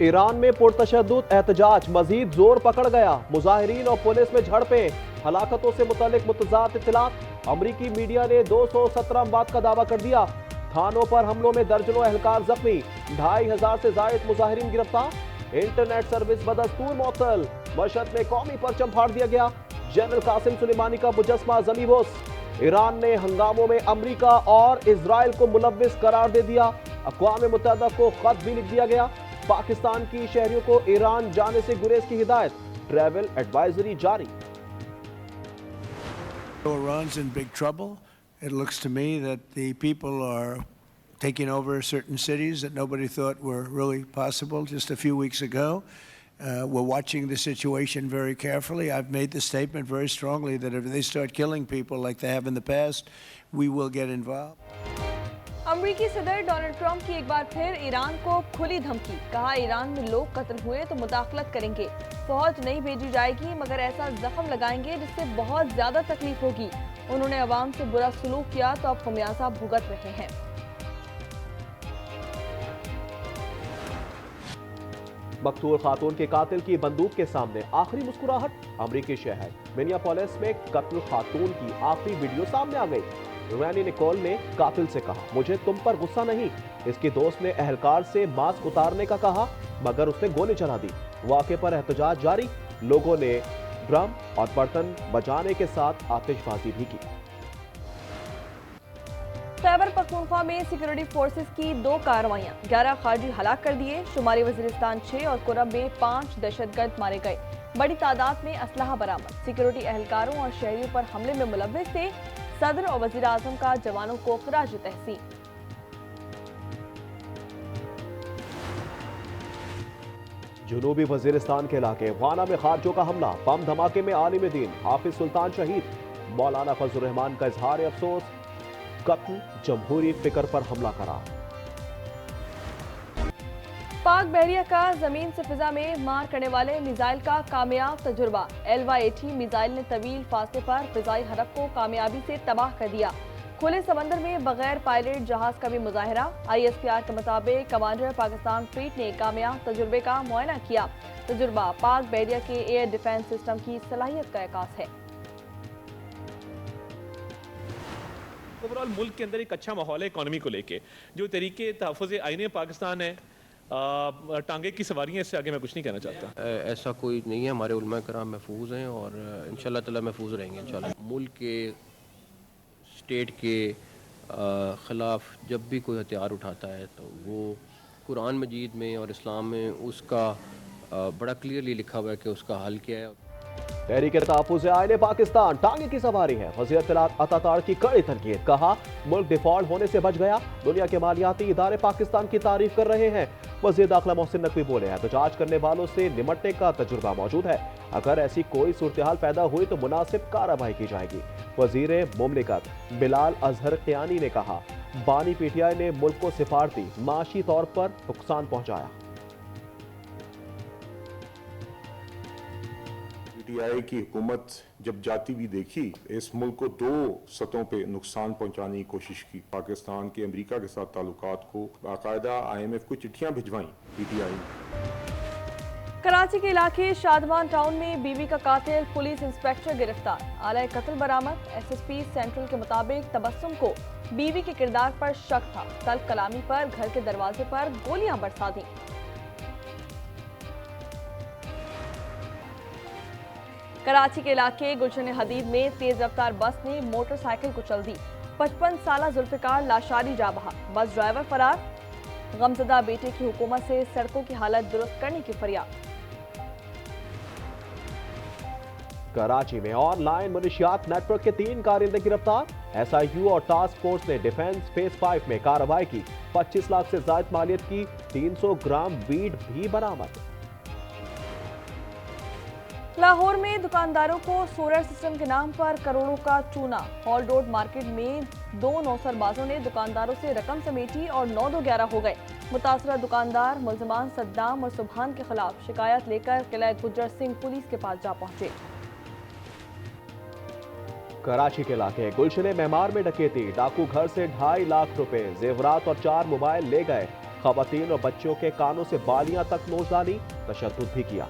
Iran में पुरतशद्दुद एहतजाज मजीद जोर पकड़ गया। मुजाहिरीन और पुलिस में झड़पें, हलाकतों से मुतल्लिक मुतज़ाद इत्तलात। अमरीकी मीडिया ने 217 अमवात का दावा कर दिया। थानों पर हमलों में दर्जनों एहलकार जख्मी, 2500 से जायद मुजाहिरीन गिरफ्तार। इंटरनेट सर्विस बदस्तूर मअतल, मशहद में कौमी परचम फाड़ दिया गया। जनरल कासिम सुलेमानी का मुजस्मा ज़मीबोस। ईरान ने हंगामों में अमरीका और इजराइल को मुलव्विस करार दे दिया। अक़वाम मुत्तहिदा को खत भी लिख दिया गया। पाकिस्तान की शहरियों को ईरान जाने से गुरेज की हिदायत, ट्रैवल एडवाइजरी जारी। Iran's in big trouble. It looks to me that the people are taking over certain cities that nobody thought were really possible just a few weeks ago. We're watching the situation very carefully. I've made the statement very strongly that if they start killing people like they have in the past, we will get involved. अमरीकी सदर Donald Trump की एक बार फिर Iran को खुली धमकी। कहा, Iran में लोग कत्ल हुए तो मुदाखलत करेंगे। फौज नहीं भेजी जाएगी मगर ऐसा जख्म लगाएंगे जिससे बहुत ज्यादा तकलीफ होगी। उन्होंने अवाम से बुरा सलूक किया तो अब खमियाजा भुगत रहे हैं। मकतूल खातून के कातिल की बंदूक के सामने आखिरी मुस्कुराहट। अमरीकी शहर मिनियापोलिस में कत्ल खातून की आखिरी वीडियो सामने आ गई। रैनी निकोल ने कातिल से कहा, मुझे तुम पर गुस्सा नहीं। इसके दोस्त ने एहलकार से मास्क उतारने का कहा मगर उसने गोली चला दी। वाक़े पर एहतजाज जारी। लोगों ने ड्रम और बर्तन बजाने के साथ आतिशबाजी भी की। खैबर पख्तूनख्वा में सिक्योरिटी फोर्सेस की 2 कार्रवाइयां, 11 खारजी हलाक कर दिए। शुमारी वजीरिस्तान 6 और कुरब में 5 दहशतगर्द मारे गए। बड़ी तादाद में असलहा बरामद। सिक्योरिटी एहलकारों और शहरियों पर हमले में मुलव्विस थे। सदर और वजीर आजम का जवानों को खराज तहसीन। जनूबी वजीरिस्तान के इलाके वाना में खारजों का हमला, बम धमाके में आलिम दीन हाफिज सुल्तान शहीद। मौलाना फजल रहमान का इजहार अफसोस, कत्ल जमहूरी फिक्र पर हमला करार। पाक बहरिया का जमीन से फिजा में मार करने वाले मिसाइल का कामयाब तजुर्बा। LY-80 मिसाइल ने तवील फासले पर फिजाई हरफ को कामयाबी से तबाह कर दिया। खुले समंदर में बगैर पायलट जहाज का भी मुजाहिरा। ISPR के मुताबिक कमांडर पाकिस्तान फ्लीट ने कामयाब तजुर्बे का मुआयना किया। तजुर्बा पाक बहरिया के एयर डिफेंस सिस्टम की सलाहियत का अकास है। ओवरऑल मुल्क के अंदर एक अच्छा माहौल है इकोनॉमी को लेके। जो तरीके तहफ़्फ़ुज़ आईने पाकिस्तान है, टांगे की सवारियाँ, इससे आगे मैं कुछ नहीं कहना चाहता। ऐसा कोई नहीं है। हमारे उलमा कराम महफूज हैं और इंशाल्लाह ताला महफूज रहेंगे इंशाल्लाह। मुल्क के स्टेट के ख़िलाफ़ जब भी कोई हथियार उठाता है तो वो कुरान मजीद में और इस्लाम में उसका बड़ा क्लियरली लिखा हुआ है कि उसका हल क्या है। तहरीक तहफ़्फ़ुज़ आईने पाकिस्तान टांगे की सवारी है। वज़ीर अतातार की कड़ी तनकीद। कहा, मुल्क डिफॉल्ट होने से बच गया। दुनिया के मालियाती इदारे पाकिस्तान की तारीफ कर रहे हैं। वज़ीर दाखिला मोहसिन नकवी बोले, एहतजाज करने वालों से निमटने का तजुर्बा मौजूद है। अगर ऐसी कोई सूरत-ए-हाल पैदा हुई तो मुनासिब कार्रवाई की जाएगी। वज़ीर मुमलिकत बिलाल अजहर क़यानी ने कहा, बानी PTI ने मुल्क को सिफारती माशी तौर पर नुकसान पहुंचाया। PTI की हुकूमत जब जाती भी देखी, इस मुल्क को 2 सतहों पे नुकसान पहुंचाने की कोशिश की। पाकिस्तान के अमेरिका के साथ ताल्लुकात को बाकायदा IMF को चिट्ठियां भिजवाई PTI। कराची के इलाके शादमान टाउन में बीवी का कातिल पुलिस इंस्पेक्टर गिरफ्तार। आला कत्ल बरामद। SSP सेंट्रल के मुताबिक तबस्सुम को बीवी के किरदार पर शक था। तल्ख कलामी पर घर के दरवाजे पर गोलियां बरसा दी। कराची के इलाके गुलशन हदीद में तेज रफ्तार बस ने मोटरसाइकिल को चल दी। 55 साला जुल्फिकार लाशारी जा बहा। बस ड्राइवर फरार। गमजदा बेटे की हुकूमत से सड़कों की हालत दुरुस्त करने की फरियाद। कराची में ऑनलाइन मुनशियात नेटवर्क के 3 कारिंदे गिरफ्तार। SIU और टास्क फोर्स ने डिफेंस फेज 5 में कार्रवाई की। 25 लाख से ज्यादा मालियत की 300 ग्राम वीड भी बरामद। लाहौर में दुकानदारों को सोलर सिस्टम के नाम पर करोड़ों का चूना। हॉल रोड मार्केट में 2 नौसरबाजों ने दुकानदारों से रकम समेटी और 9-2-11 हो गए। मुतासरा दुकानदार मुल्जिमान सद्दाम और सुबहान के खिलाफ शिकायत लेकर किला गुज्जर सिंह पुलिस के पास जा पहुंचे। कराची के इलाके गुलशन मेमार में डकैती। डाकू घर से 2.5 लाख रुपए, जेवरात और 4 मोबाइल ले गए। खवातीन और बच्चों के कानों से बालियां तक नोच डाली, तशद्दुद भी किया।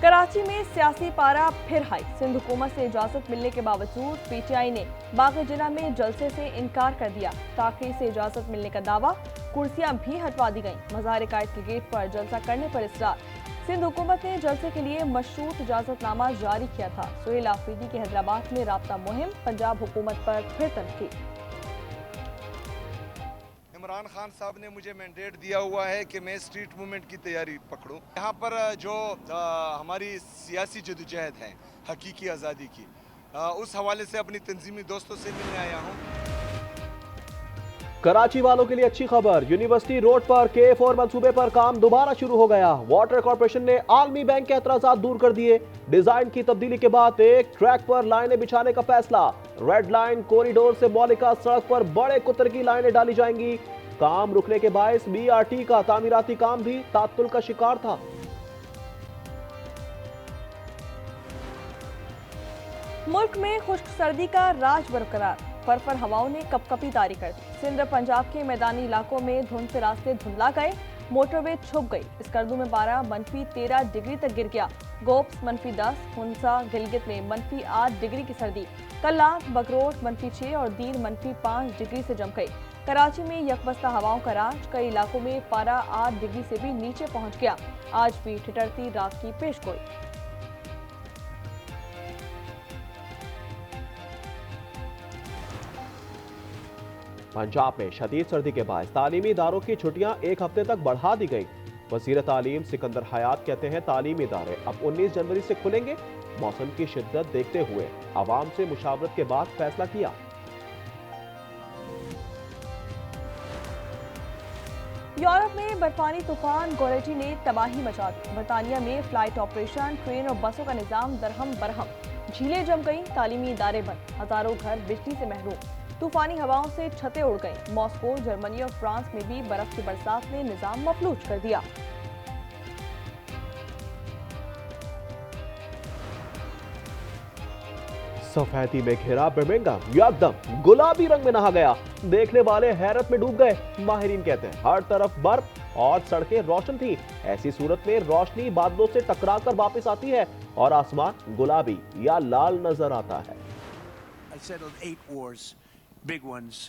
कराची में सियासी पारा फिर हाई। सिंध हुकूमत से इजाजत मिलने के बावजूद पीटीआई ने बाग जिना में जलसे से इनकार कर दिया। ताखीर से इजाजत मिलने का दावा, कुर्सियां भी हटवा दी गईं। मज़ार कायद के गेट पर जलसा करने पर इसरार। सिंध हुकूमत ने जलसे के लिए मशरूत इजाजतनामा जारी किया था। सुहेल आफरीदी के हैदराबाद में राब्ता मुहिम, पंजाब हुकूमत पर फिर तनकीद। इमरान खान साहब ने मुझे मैंडेट दिया हुआ है कि मैं स्ट्रीट मूवमेंट की तैयारी पकड़ूं। यहाँ पर जो हमारी सियासी जदोजहद है हकीकी आज़ादी की, उस हवाले से अपनी तंजीमी दोस्तों से मिलने आया हूँ। कराची वालों के लिए अच्छी खबर, यूनिवर्सिटी रोड पर K4 मंसूबे पर काम दोबारा शुरू हो गया। वाटर कॉर्पोरेशन ने आलमी बैंक के एतराजात दूर कर दिए। डिजाइन की तब्दीली के बाद एक ट्रैक पर लाइनें बिछाने का फैसला। रेड लाइन कॉरिडोर से मौलिका सड़क पर बड़े कुतर की लाइनें डाली जाएंगी। काम रुकने के बायस BRT का तामीराती काम भी तात्तुल का शिकार था। मुल्क में खुश्क सर्दी का राज बरकरार, फरफर हवाओं ने कपकपी तारी कर दी। सिंध पंजाब के मैदानी इलाकों में धुंध से रास्ते धुंधला गए, मोटरवे छुप गई। स्कर्दू में पारा -13 डिग्री तक गिर गया। गोप्स -10, हुंसा गिलगित में -8 डिग्री की सर्दी। कल्लार, बगरोट -6 और दीर -5 डिग्री से जम गई। कराची में यकबस्ता हवाओं का राज, कई इलाकों में पारा 8 डिग्री से भी नीचे पहुंच गया। आज भी ठिठुरती रात की पेशगोई। पंजाब में शदीद सर्दी के बाद तालीमी इदारों की छुट्टियां एक हफ्ते तक बढ़ा दी गई। वजीर तालीम सिकंदर हयात कहते हैं तालीमी इदारे अब 19 जनवरी से खुलेंगे। मौसम की शिद्दत देखते हुए आवाम से मुशावरत के बाद फैसला किया। यूरोप में बर्फानी तूफान गोरेटी ने तबाही मचा दी। बरतानिया में फ्लाइट ऑपरेशन, ट्रेन और बसों का निजाम दरहम बरहम। झीलें जम गईं, तालीमी इदारे बंद, हजारों घर बिजली से महरूम। तूफानी हवाओं से छतें उड़ गईं। मॉस्को, जर्मनी और फ्रांस में भी बर्फ की बरसात ने निजाम मफलूज कर दिया। सफेदी में घिरा बर्मिंघम एकदम गुलाबी रंग में नहा गया। देखने वाले हैरत में डूब गए। माहिरीन कहते हैं हर तरफ बर्फ और सड़कें रोशन थी। ऐसी सूरत में रोशनी बादलों से टकराकर वापस आती है और आसमान गुलाबी या लाल नजर आता है। I settled 8 wars, big ones.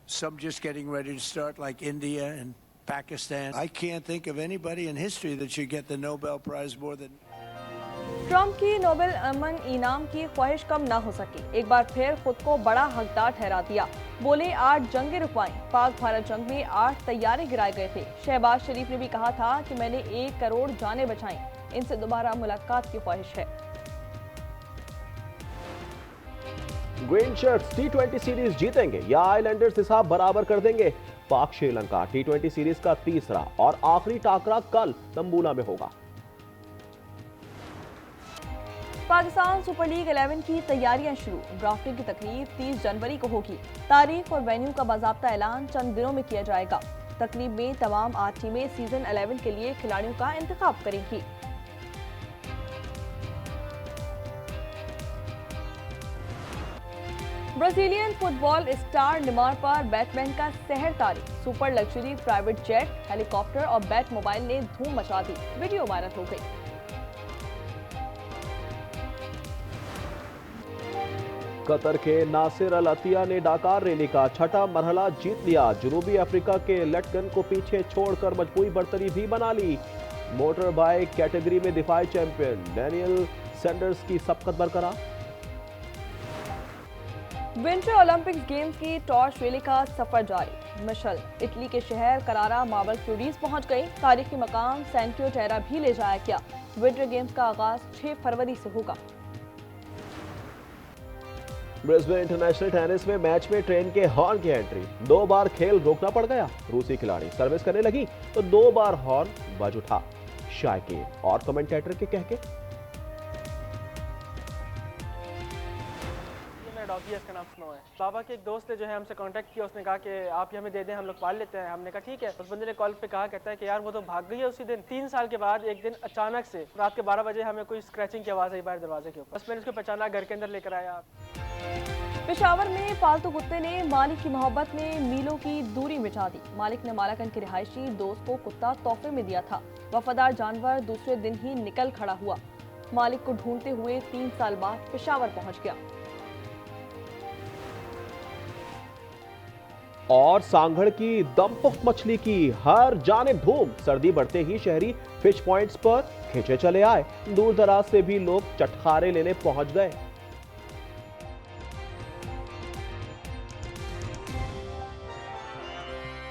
Some just getting ready to start, like India and Pakistan. I can't think of anybody in history that should get the Nobel Prize more than. Trump की Nobel अमन इनाम की ख्वाहिश कम न हो सकी। एक बार फिर खुद को बड़ा हकदार ठहरा दिया। बोले 8 जंगें रुकवाई। पाक भारत जंग में 8 तैयारे गिराए गए थे। शहबाज शरीफ ने भी कहा था कि मैंने 1 करोड़ जानें बचाई। इनसे दोबारा मुलाकात की ख्वाहिश है। ग्रीन शर्ट्स T20 सीरीज जीतेंगे या आइलैंडर्स हिसाब बराबर कर देंगे। पाक श्रीलंका T20 सीरीज का तीसरा और आखिरी टाकरा कल तंबूला में होगा। पाकिस्तान सुपर लीग 11 की तैयारियां शुरू। ड्राफ्टिंग की तकरीब 30 जनवरी को होगी। तारीख और वेन्यू का बाज़ाब्ता ऐलान चंद दिनों में किया जाएगा। तकरीब में तमाम 8 टीमें सीजन 11 के लिए खिलाड़ियों का इंतखाब करेंगी। ब्राजीलियन फुटबॉल स्टार नेमार पर बैटमैन का सहर तारी। Super luxury private jet, helicopter और बैट मोबाइल ने धूम मचा दी। वीडियो वायरल हो गई। कतर के नासिर अल अतिया ने डाकार रैली का छठा मरहला जीत लिया। जनूबी अफ्रीका के लेटगन को पीछे छोड़कर मजबूरी बरतरी भी बना ली। मोटर बाइक कैटेगरी में दिफाई चैंपियन डैनियल सैंडर्स की सबकत बरकरार। विंटर ओलंपिक्स गेम्स की टॉर्च रैली का सफर जारी। मशल इटली के शहर करारा मार्बल क्यूरीज पहुंच गई। तारीखी मकाम सैंटियो टेरा भी ले जाया गया। विंटर गेम्स का आगाज 6 फरवरी से होगा। ब्रिस्बेन इंटरनेशनल टेनिस में मैच में ट्रेन के हॉर्न की एंट्री। 2 बार खेल रोकना पड़ गया। रूसी खिलाड़ी सर्विस करने लगी तो 2 बार हॉर्न बज उठा। शायकीन और कमेंटेटर के कहके डॉगियस का नाम सुना है। बाबा के एक दोस्त ने जो है हमसे कांटेक्ट किया। उसने कहा कि आप ही हमें दे दें, हम लोग पाल लेते हैं। हमने कहा ठीक है। उस बंदे ने कॉल पे कहा, कहता है कि यार वो तो भाग गई है उसी दिन। 3 साल के बाद एक दिन अचानक से रात के 12 बजे हमें कोई स्क्रैचिंग की आवाज़ आई बाहर दरवाजे के ऊपर। बस मैंने उसको पहचाना, घर के अंदर लेकर आया। पेशावर में पालतू कुत्ते ने मालिक की मोहब्बत में मीलों की दूरी मिटा दी। मालिक ने मालाकन के रिहायशी दोस्त को कुत्ता तोहफे में दिया था। वफादार जानवर दूसरे दिन ही निकल खड़ा हुआ। मालिक को ढूंढते हुए 3 साल बाद पेशावर पहुंच गया। और सांगड़ की दमपुख्त मछली की हर जानिब धूम। सर्दी बढ़ते ही शहरी फिश पॉइंट्स पर खींचे चले आए। दूर दराज से भी लोग चटखारे लेने पहुंच गए।